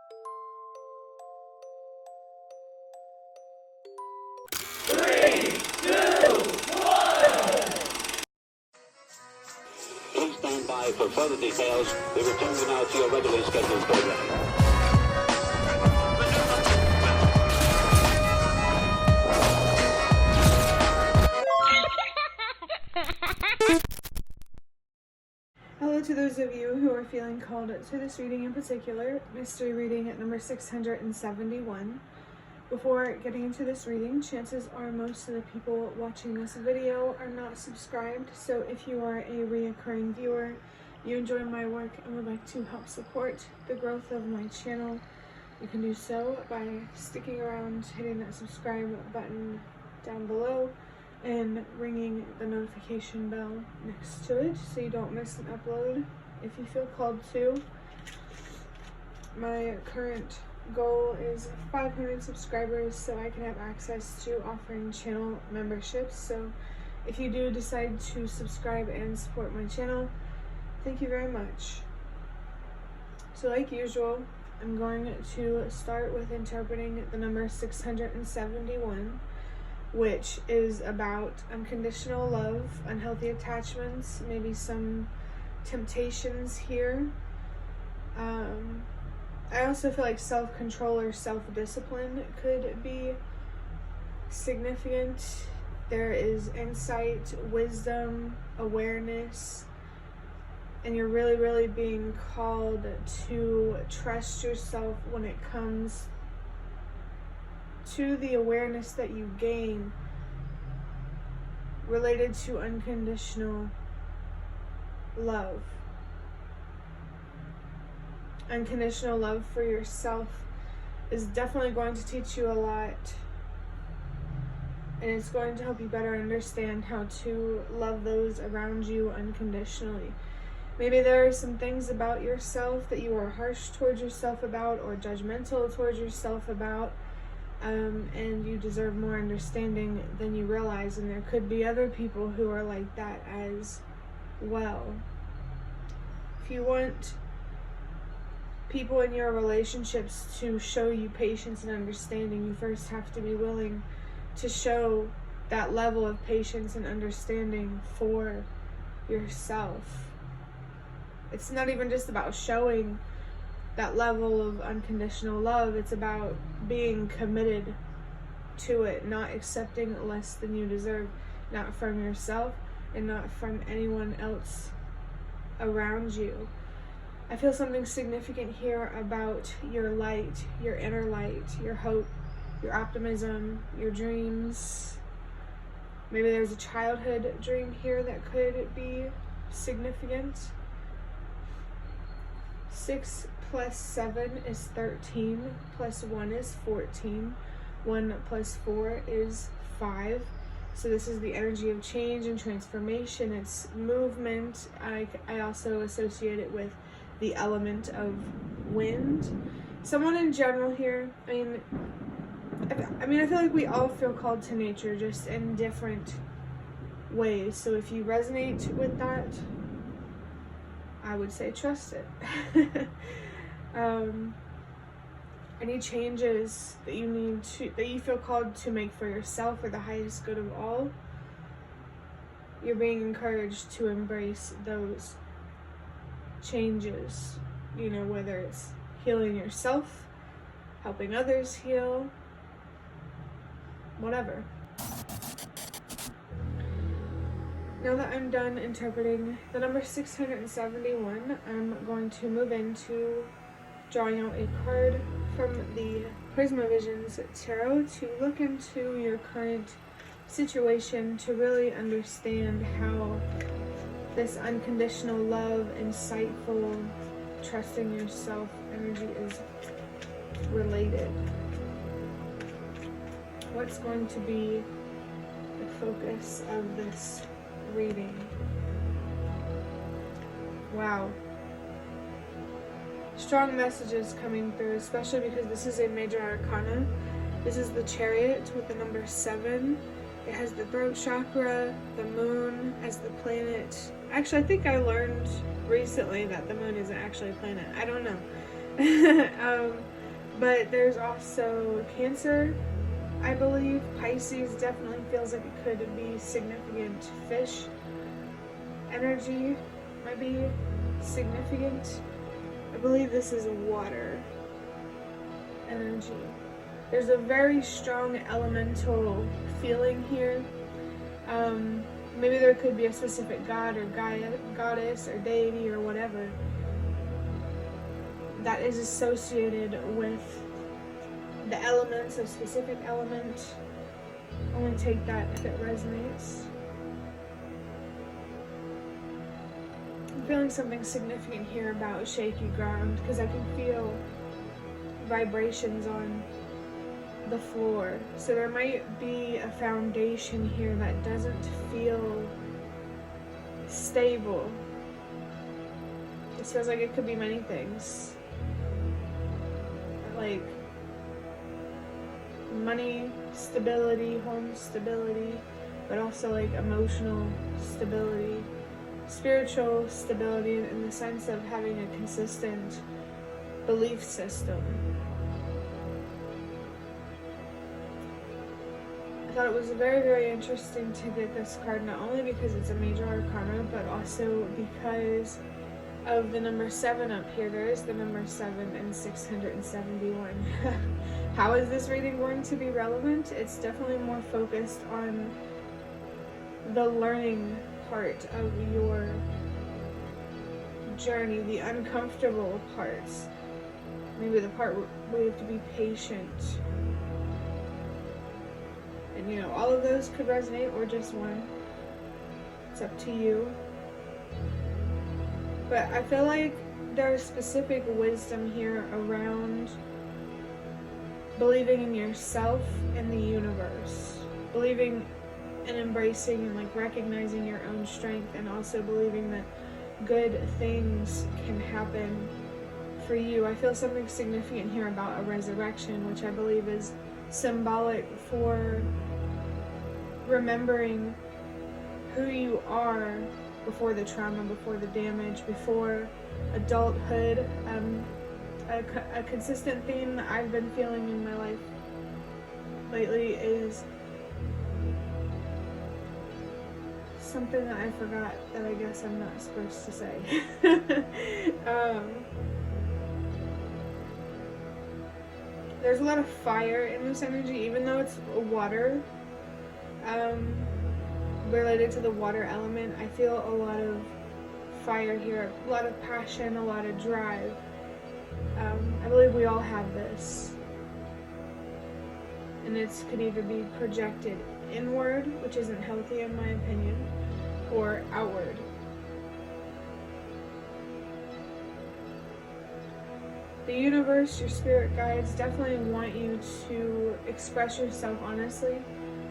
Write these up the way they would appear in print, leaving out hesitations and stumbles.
Please stand by for further details. We return you now to your regularly scheduled program. Hello to those of you who are feeling called to this reading in particular, mystery reading at number 671. Before getting into this reading, chances are most of the people watching this video are not subscribed, so if you are a reoccurring viewer, you enjoy my work and would like to help support the growth of my channel, you can do so by sticking around, hitting that subscribe button down below, and ringing the notification bell next to it so you don't miss an upload if you feel called to. My current goal is 500 subscribers so I can have access to offering channel memberships. So if you do decide to subscribe and support my channel, thank you very much. So like usual, I'm going to start with interpreting the number 671, which is about unconditional love, unhealthy attachments, maybe some temptations here. I also feel like self-control or self-discipline could be significant. There is insight, wisdom, awareness, and you're really being called to trust yourself when it comes to the awareness that you gain related to unconditional love. Unconditional love for yourself is definitely going to teach you a lot, and it's going to help you better understand how to love those around you unconditionally. Maybe there are some things about yourself that you are harsh towards yourself about or judgmental towards yourself about, and you deserve more understanding than you realize, and there could be other people who are like that as well. If you want people in your relationships to show you patience and understanding, you first have to be willing to show that level of patience and understanding for yourself. It's not even just about showing that level of unconditional love, it's about being committed to it, not accepting less than you deserve, not from yourself and not from anyone else around you. I feel something significant here about your light, your inner light, your hope, your optimism, your dreams. Maybe there's a childhood dream here that could be significant. 6 plus 7 is 13, plus 1 is 14, 1 plus 4 is 5. So this is the energy of change and transformation. It's movement. I also associate it with the element of wind. Someone in general here, I mean, I feel like we all feel called to nature, just in different ways. So if you resonate with that, I would say trust it. Any changes that you feel called to make for yourself for the highest good of all, you're being encouraged to embrace those changes, you know, whether it's healing yourself, helping others heal, whatever. Now that I'm done interpreting the number 671, I'm going to move into drawing out a card from the Prisma Visions Tarot to look into your current situation, to really understand how this unconditional love, insightful, trusting yourself energy is related. What's going to be the focus of this reading? Wow. Strong messages coming through, especially because this is a major arcana. This is the Chariot with the number 7. It has the throat chakra, the moon as the planet. Actually, I think I learned recently that the moon isn't actually a planet. I don't know. But there's also Cancer, I believe. Pisces definitely feels like it could be significant. Fish energy might be significant. I believe this is water energy. There's a very strong elemental feeling here. Maybe there could be a specific god or goddess or deity or whatever that is associated with the elements, a specific element. Only take that if it resonates. I'm feeling something significant here about shaky ground because I can feel vibrations on the floor. So there might be a foundation here that doesn't feel stable. It feels like it could be many things. Like money stability, home stability, but also like emotional stability, spiritual stability in the sense of having a consistent belief system. I thought it was very, very interesting to get this card, not only because it's a major arcana, but also because of the number 7 up here. There is the number 7 and 671. How is this reading going to be relevant? It's definitely more focused on the learning part of your journey, the uncomfortable parts. Maybe the part where you have to be patient. And you know, all of those could resonate, or just one. It's up to you. But I feel like there's specific wisdom here around believing in yourself and the universe. Believing and embracing and like recognizing your own strength, and also believing that good things can happen for you. I feel something significant here about a resurrection, which I believe is symbolic for remembering who you are before the trauma, before the damage, before adulthood. A consistent theme that I've been feeling in my life lately is something that I forgot that I guess I'm not supposed to say. There's a lot of fire in this energy, even though it's water. Related to the water element, I feel a lot of fire here, a lot of passion, a lot of drive. I believe we all have this, and it could either be projected inward, which isn't healthy in my opinion, or outward. The universe, your spirit guides definitely want you to express yourself honestly,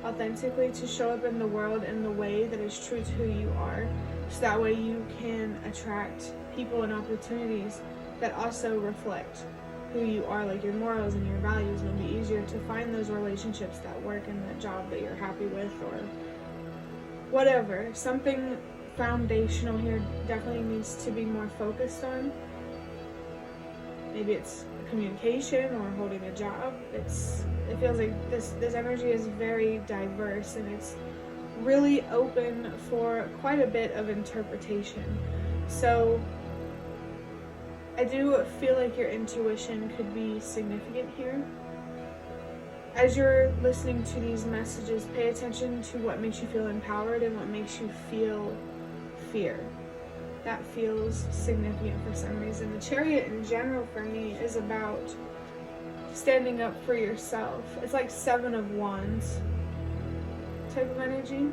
authentically, to show up in the world in the way that is true to who you are, so that way you can attract people and opportunities that also reflect who you are, like your morals and your values. It'll be easier to find those relationships that work in that job that you're happy with, or whatever. Something foundational here definitely needs to be more focused on. Maybe it's communication or holding a job. It feels like this energy is very diverse, and it's really open for quite a bit of interpretation. So I do feel like your intuition could be significant here. As you're listening to these messages, pay attention to what makes you feel empowered and what makes you feel fear. That feels significant for some reason. The Chariot in general for me is about standing up for yourself. It's like 7 of Wands type of energy.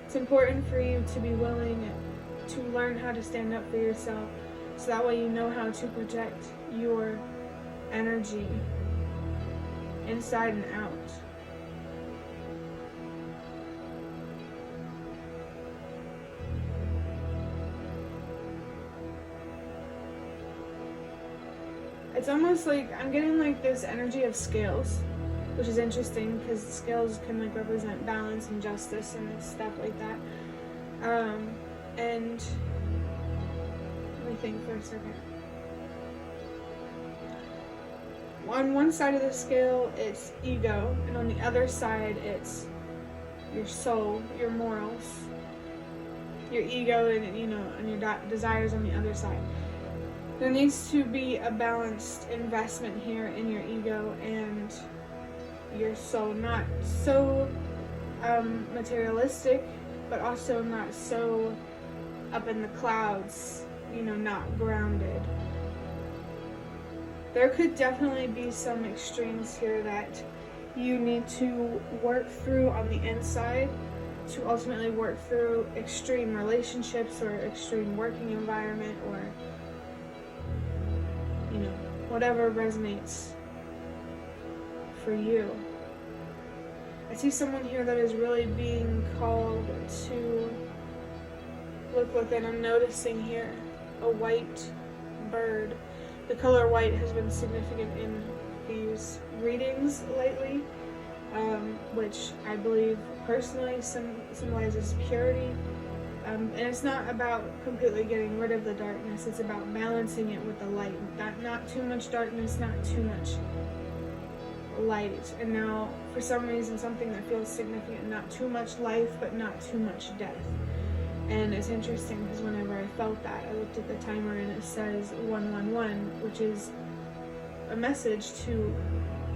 It's important for you to be willing to learn how to stand up for yourself, so that way you know how to project your energy inside and out. It's almost like I'm getting like this energy of scales, which is interesting because scales can like represent balance and justice and stuff like that. And Let me think for a second. On one side of the scale, it's ego, and on the other side, it's your soul, your morals, your ego, and and your desires on the other side. There needs to be a balanced investment here in your ego and your soul, not so materialistic, but also not so up in the clouds, not grounded. There could definitely be some extremes here that you need to work through on the inside to ultimately work through extreme relationships or extreme working environment, or whatever resonates for you. I see someone here that is really being called to look within. I'm noticing here a white bird. The color white has been significant in these readings lately, which I believe personally symbolizes purity. And it's not about completely getting rid of the darkness, it's about balancing it with the light. Not too much darkness, not too much light. And now, for some reason, something that feels significant, not too much life, but not too much death. And it's interesting because whenever I felt that, I looked at the timer and it says 111, which is a message to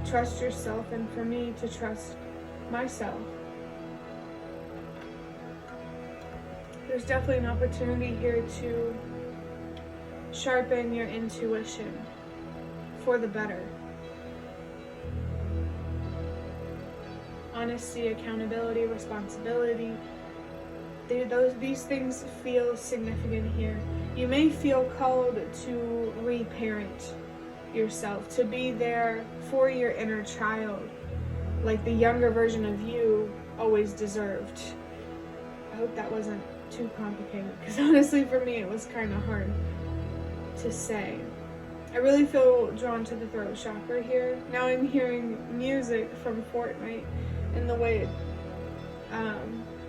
trust yourself and for me to trust myself. There's definitely an opportunity here to sharpen your intuition for the better. Honesty, accountability, responsibility. These things feel significant here. You may feel called to reparent yourself, to be there for your inner child, like the younger version of you always deserved. I hope that wasn't too complicated, because honestly for me it was kind of hard to say. I really feel drawn to the throat chakra here. Now I'm hearing music from Fortnite in the way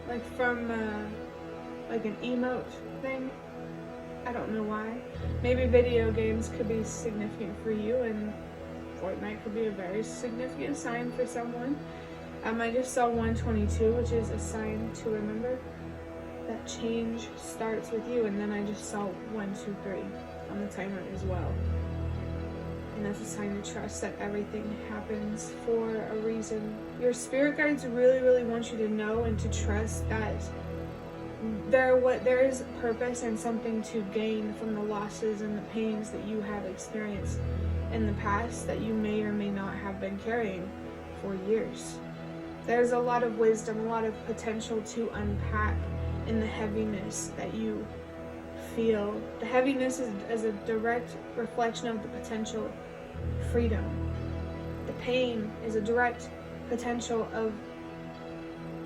like from like an emote thing. I don't know why. Maybe video games could be significant for you, and Fortnite could be a very significant sign for someone. I just saw 122, which is a sign to remember that change starts with you, and then I just saw 123 on the timer as well. And that's a sign to trust that everything happens for a reason. Your spirit guides really, really want you to know and to trust that there is purpose and something to gain from the losses and the pains that you have experienced in the past that you may or may not have been carrying for years. There's a lot of wisdom, a lot of potential to unpack in the heaviness that you feel. The heaviness is a direct reflection of the potential freedom. The pain is a direct potential of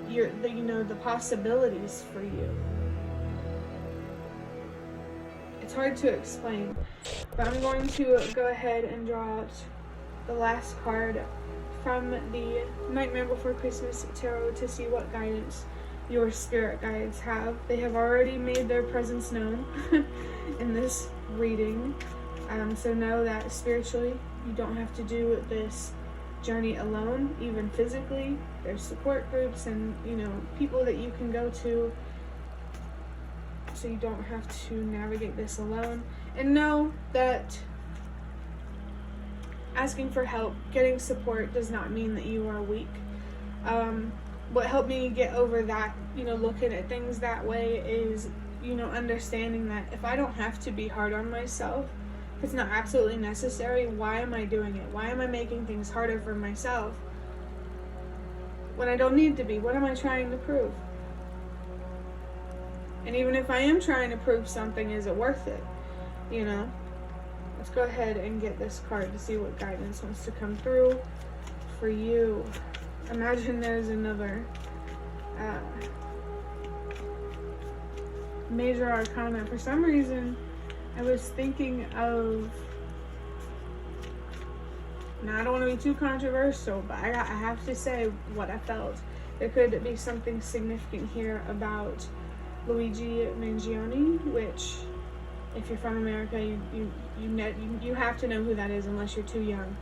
the possibilities for you. It's hard to explain, but I'm going to go ahead and draw out the last card from the Nightmare Before Christmas Tarot to see what guidance your spirit guides have. They have already made their presence known in this reading. So know that spiritually, you don't have to do this journey alone, even physically. There's support groups and, people that you can go to, so you don't have to navigate this alone. And know that asking for help, getting support does not mean that you are weak. What helped me get over that, looking at things that way is, understanding that if I don't have to be hard on myself, if it's not absolutely necessary, why am I doing it? Why am I making things harder for myself when I don't need to be? What am I trying to prove? And even if I am trying to prove something, is it worth it? Let's go ahead and get this card to see what guidance wants to come through for you. Imagine there's another major arcana. For some reason, I was thinking of, now I don't want to be too controversial, but I have to say what I felt. There could be something significant here about Luigi Mangione, which If you're from America, you have to know who that is unless you're too young.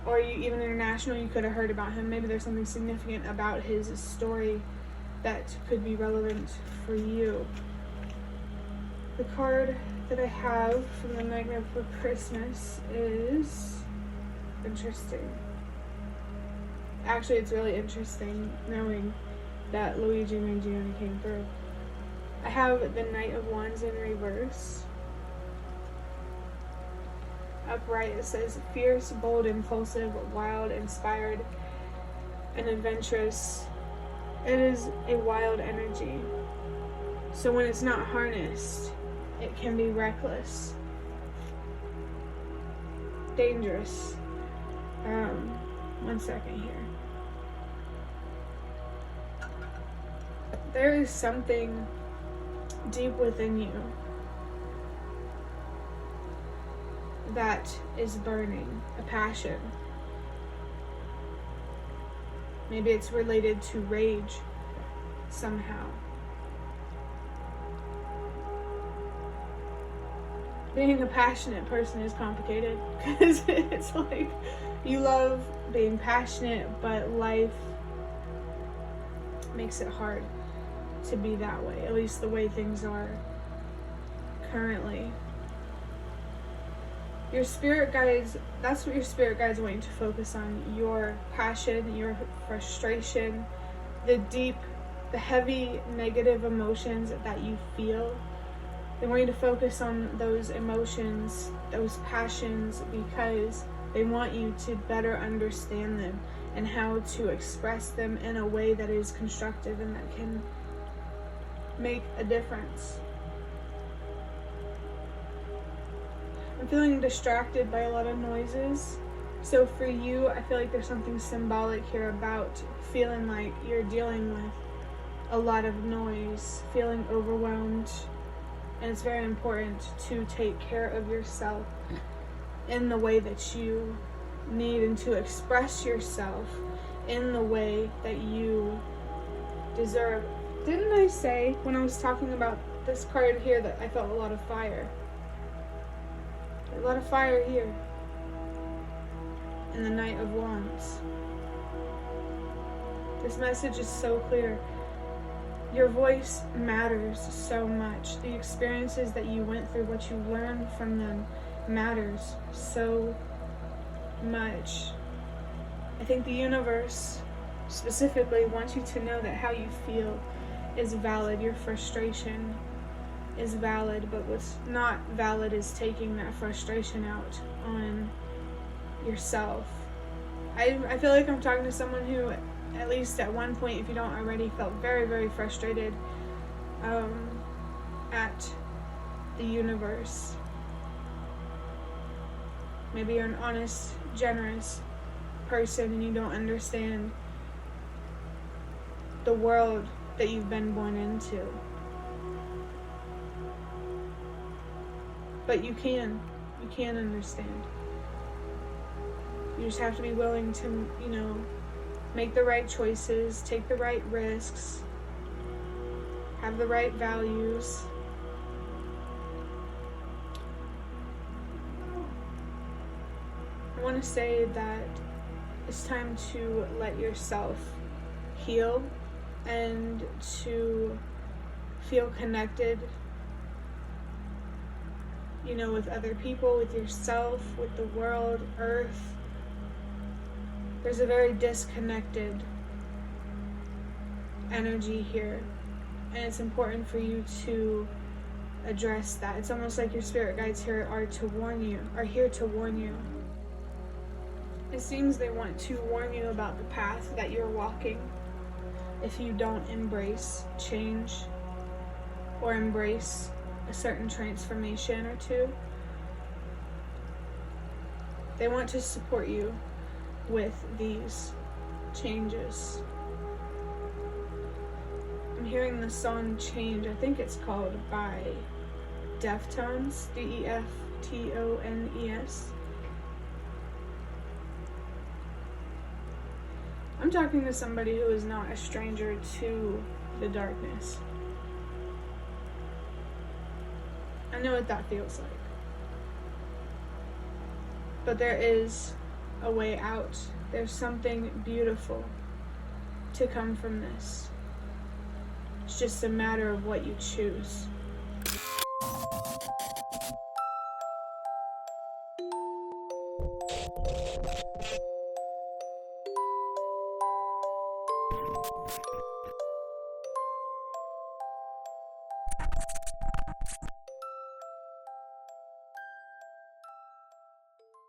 Or even international, you could have heard about him. Maybe there's something significant about his story that could be relevant for you. The card that I have from the Nightmare Before Christmas is interesting. Actually, it's really interesting knowing that Luigi Mangione came through. I have the Knight of Wands in reverse. Upright, it says, fierce, bold, impulsive, wild, inspired, and adventurous. It is a wild energy. So when it's not harnessed, it can be reckless, dangerous. One second here. There is something deep within you that is burning, a passion. Maybe it's related to rage somehow. Being a passionate person is complicated because it's like you love being passionate, but life makes it hard to be that way, at least the way things are currently. Your spirit guides, that's what your spirit guides want you to focus on. Your passion, your frustration, the deep, the heavy negative emotions that you feel. They want you to focus on those emotions, those passions, because they want you to better understand them and how to express them in a way that is constructive and that can make a difference. I'm feeling distracted by a lot of noises. So for you, I feel like there's something symbolic here about feeling like you're dealing with a lot of noise, feeling overwhelmed. And it's very important to take care of yourself in the way that you need and to express yourself in the way that you deserve. Didn't I say when I was talking about this card here that I felt a lot of fire? A lot of fire here in the Knight of Wands. This message is so clear. Your voice matters so much. The experiences that you went through, what you learned from them, matters so much. I think the universe specifically wants you to know that how you feel is valid. Your frustration is valid, but what's not valid is taking that frustration out on yourself. I feel like I'm talking to someone who, at least at one point, if you don't already, felt very, very frustrated at the universe. Maybe you're an honest, generous person and you don't understand the world that you've been born into. But you can understand. You just have to be willing to, make the right choices, take the right risks, have the right values. I want to say that it's time to let yourself heal and to feel connected, with other people, with yourself, with the world, earth. There's a very disconnected energy here, and it's important for you to address that. It's almost like your spirit guides here are here to warn you. It seems they want to warn you about the path that you're walking if you don't embrace change or embrace a certain transformation or two. They want to support you with these changes. I'm hearing the song Change. I think it's called by Deftones, Deftones. I'm talking to somebody who is not a stranger to the darkness. I know what that feels like. But there is a way out. There's something beautiful to come from this. It's just a matter of what you choose.